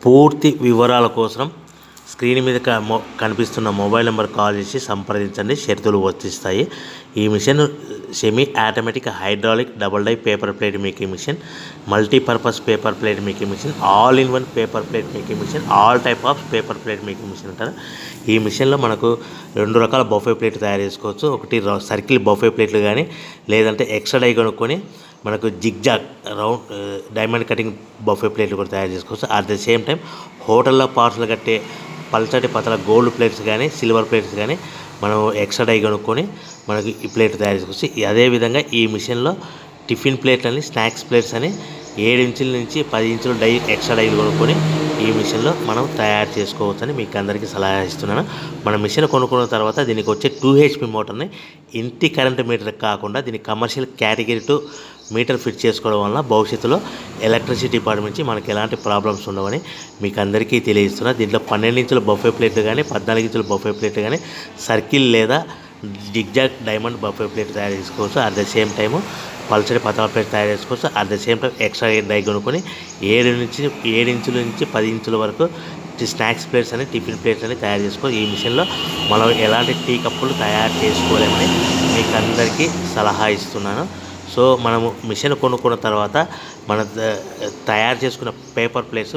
పూర్తి వివరాల కోసం స్క్రీన్ మీద కనిపిస్తున్న మొబైల్ నెంబర్ కాల్ చేసి సంప్రదించండి. షరతులు వర్తిస్తాయి. ఈ machine semi automatic hydraulic double die paper plate making machine, multipurpose paper plate making machine, all in one paper plate making machine, all type of paper plate making machine అంటారు. ఈ మిషన్లో మనకు 2 రకాల బఫే ప్లేట్ తయారు చేసుకోవచ్చు. ఒకటి circle buffet ప్లేట్లు కానీ, లేదంటే ఎక్స్ట్రా డై కొనుక్కొని మనకు zigzag round diamond cutting buffet ప్లేట్లు కూడా తయారు చేసుకోవచ్చు. అట్ ద సేమ్ టైం హోటల్లో పార్సల్ కట్టే పల్చటి పతల గోల్డ్ ప్లేట్స్ కానీ, సిల్వర్ ప్లేట్స్ కానీ మనం ఎక్స్ట్రా డై కొనుక్కొని మనకి ఈ ప్లేట్ తయారు చేసుకోవచ్చు. అదేవిధంగా ఈ మిషన్లో టిఫిన్ ప్లేట్లు అని, స్నాక్స్ ప్లేట్స్ అని 7 ఇంచుల నుంచి 10 ఇంచుల డై ఎక్స్ట్రా డైలు కొనుక్కొని ఈ మిషన్లో మనం తయారు చేసుకోవచ్చని మీకు అందరికీ సలహా ఇస్తున్నాను. మన మిషన్ కొనుక్కున్న తర్వాత దీనికి వచ్చే 2 HP మోటార్ని ఇంటి కరెంట్ మీటర్ కాకుండా దీనికి కమర్షియల్ కేటగిరీ 2 మీటర్ ఫిట్ చేసుకోవడం వల్ల భవిష్యత్తులో ఎలక్ట్రిసిటీ డిపార్ట్మెంట్ నుంచి మనకి ఎలాంటి ప్రాబ్లమ్స్ ఉండవని మీకు అందరికీ తెలియజేస్తున్నా. దీంట్లో 12 ఇంచుల బఫే ప్లేట్లు కానీ, 14 ఇంచుల బఫే ప్లేట్లు కానీ, సర్కిల్ లేదా జిగ్జాగ్ డైమండ్ బఫే ప్లేట్ తయారు చేసుకోవచ్చు. అట్ ద సేమ్ టైము పల్చడి పతల ప్లేట్ తయారు చేసుకోవచ్చు. At the same time extra die కొనుక్కొని 7 ఇంచుల నుంచి 10 ఇంచుల వరకు స్నాక్స్ ప్లేట్స్ అని, టిఫిన్ ప్లేట్స్ అని తయారు చేసుకోవచ్చు. ఈ మిషన్లో మనం ఎలాంటి టీ కప్పులు తయారు చేసుకోలేమని మీకు అందరికీ సలహా ఇస్తున్నాను. సో మనము మిషన్ కొనుక్కున్న తర్వాత మన తయారు చేసుకున్న పేపర్ ప్లేట్స్